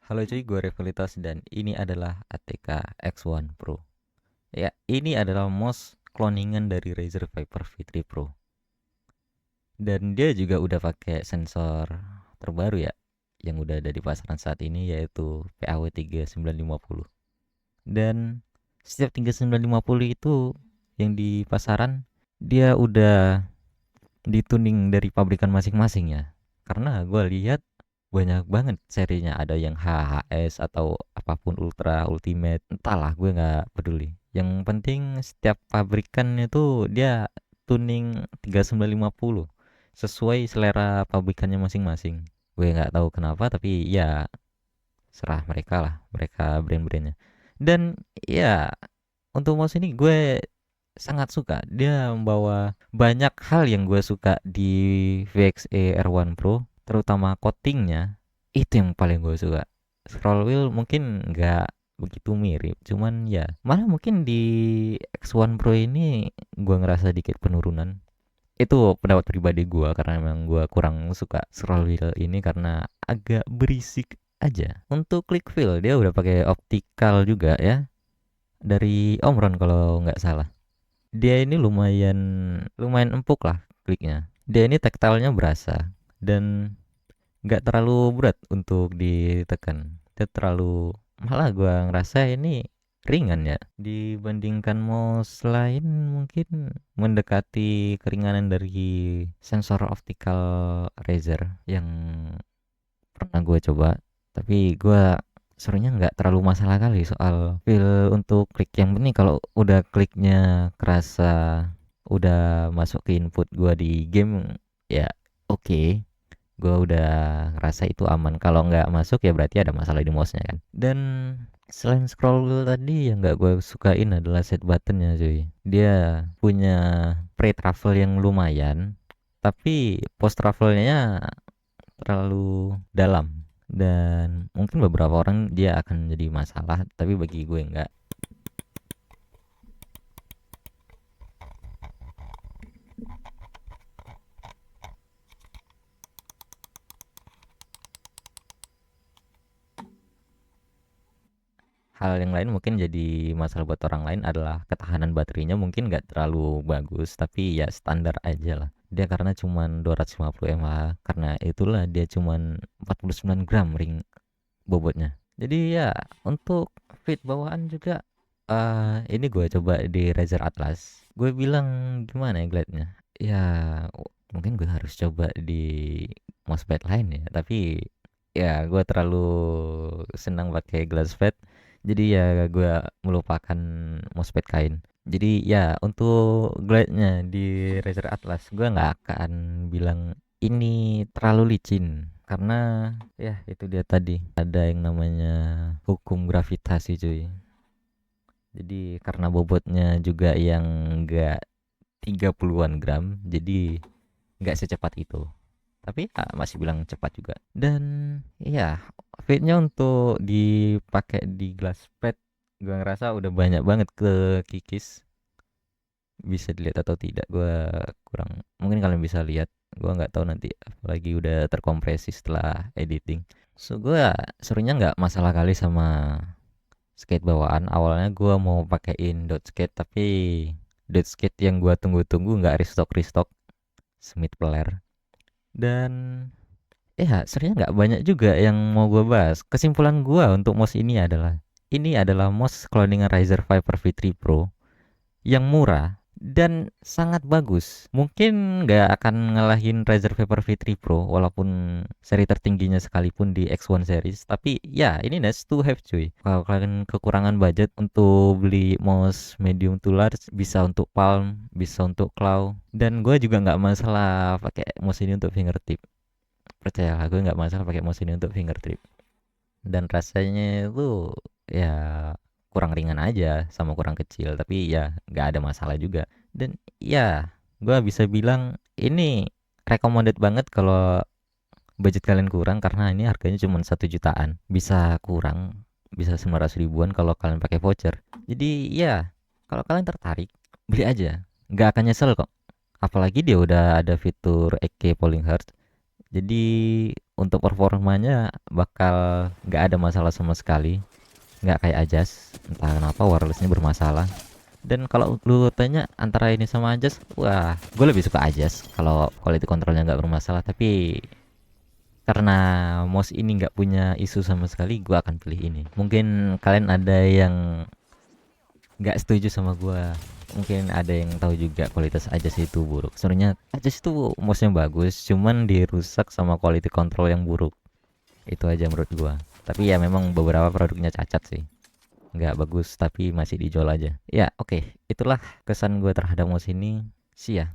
Halo cuy, gue Revalitas dan ini adalah ATK X1 Pro. Ya, ini adalah mouse cloningan dari Razer Viper V3 Pro. Dan dia juga udah pakai sensor terbaru ya, yang udah ada di pasaran saat ini yaitu PAW 3950. Dan setiap 3950 itu yang di pasaran dia udah dituning dari pabrikan masing-masing ya. Karena gue lihat banyak banget serinya, ada yang HHS atau apapun Ultra Ultimate, entahlah gue nggak peduli. Yang penting setiap pabrikan itu dia tuning 3950 sesuai selera pabrikannya masing-masing. Gue nggak tahu kenapa, tapi ya serah mereka lah, mereka brand-brandnya. Dan ya untuk mouse ini gue sangat suka. Dia membawa banyak hal yang gue suka di VXE R1 Pro, terutama coatingnya. Itu yang paling gue suka. Scroll wheel mungkin nggak begitu mirip, cuman ya malah mungkin di X1 Pro ini gue ngerasa dikit penurunan. Itu pendapat pribadi gue karena memang gue kurang suka scroll wheel ini karena agak berisik aja. Untuk click feel dia udah pakai optical juga ya, dari Omron kalau nggak salah. Dia ini lumayan lumayan empuk lah kliknya. Dia ini taktilnya berasa dan nggak terlalu berat untuk ditekan. Dia terlalu, malah gua ngerasa ini ringan ya dibandingkan mouse lain, mungkin mendekati keringanan dari sensor optical Razer yang pernah gue coba. Tapi gue serunya nggak terlalu masalah kali soal feel untuk klik. Yang penting kalau udah kliknya kerasa, udah masuk ke input gue di game, ya oke, gue udah ngerasa itu aman. Kalau nggak masuk ya berarti ada masalah di mouse-nya kan. Dan selain scroll wheel tadi, yang nggak gue sukain adalah set buttonnya cuy. Dia punya pre travel yang lumayan, tapi post travelnya terlalu dalam, dan mungkin beberapa orang dia akan jadi masalah, tapi bagi gue enggak. Hal yang lain mungkin jadi masalah buat orang lain adalah ketahanan baterainya mungkin nggak terlalu bagus, tapi ya standar aja lah. Dia karena cuman 250 mAh, karena itulah dia cuman 49 gram ring bobotnya. Jadi ya untuk fit bawaan juga, ini gue coba di Razer Atlas. Gue bilang gimana ya glide-nya? Ya mungkin gue harus coba di mousepad lain ya. Tapi ya gue terlalu senang pakai glass pad. Jadi ya gue melupakan mousepad kain. Jadi ya untuk glide-nya di Razer Atlas gue nggak akan bilang ini terlalu licin, karena ya itu dia tadi ada yang namanya hukum gravitasi cuy. Jadi karena bobotnya juga yang enggak 30-an gram, jadi nggak secepat itu. Tapi ya masih bilang cepat juga. Dan ya fitnya untuk dipakai di glass pad, gue ngerasa udah banyak banget ke kikis. Bisa dilihat atau tidak gue kurang, mungkin kalian bisa lihat, gue nggak tahu nanti apalagi udah terkompresi setelah editing. So gue serunya nggak masalah kali sama skate bawaan. Awalnya gue mau pakein dot skate, tapi dot skate yang gue tunggu-tunggu nggak restock restock, Smith Player. Dan ya sebenarnya nggak banyak juga yang mau gue bahas. Kesimpulan gue untuk mouse ini adalah mouse cloningan Razer Viper V3 Pro yang murah dan sangat bagus. Mungkin nggak akan ngalahin Razer Viper V3 Pro walaupun seri tertingginya sekalipun di X1 series. Tapi ya ini nice to have cuy. Kalau kalian kekurangan budget untuk beli mouse medium to large, bisa untuk palm, bisa untuk claw. Dan gue juga nggak masalah pakai mouse ini untuk fingertip. Percayalah, gue nggak masalah pakai mouse ini untuk fingertip. Dan rasanya itu ya kurang ringan aja sama kurang kecil, tapi ya nggak ada masalah juga. Dan ya gue bisa bilang ini recommended banget kalau budget kalian kurang, karena ini harganya cuma 1 jutaan, bisa kurang, bisa 900 ribuan kalau kalian pakai voucher. Jadi ya kalau kalian tertarik, beli aja, nggak akan nyesel kok. Apalagi dia udah ada fitur EK Polling Heart, Jadi untuk performanya bakal nggak ada masalah sama sekali, nggak kayak Ajas. Entah kenapa wirelessnya bermasalah. Dan kalau lu tanya antara ini sama Ajas, wah, gue lebih suka Ajas kalau quality controlnya nggak bermasalah. Tapi karena mouse ini nggak punya isu sama sekali, gue akan pilih ini. Mungkin kalian ada yang nggak setuju sama gua, mungkin ada yang tahu juga kualitas Ajas itu buruk. Sebenarnya Ajas itu mouse-nya bagus, cuman dirusak sama quality control yang buruk. Itu aja menurut gua. Tapi ya memang beberapa produknya cacat sih, nggak bagus, tapi masih dijual aja. Ya oke, itulah kesan gua terhadap mouse ini. See ya.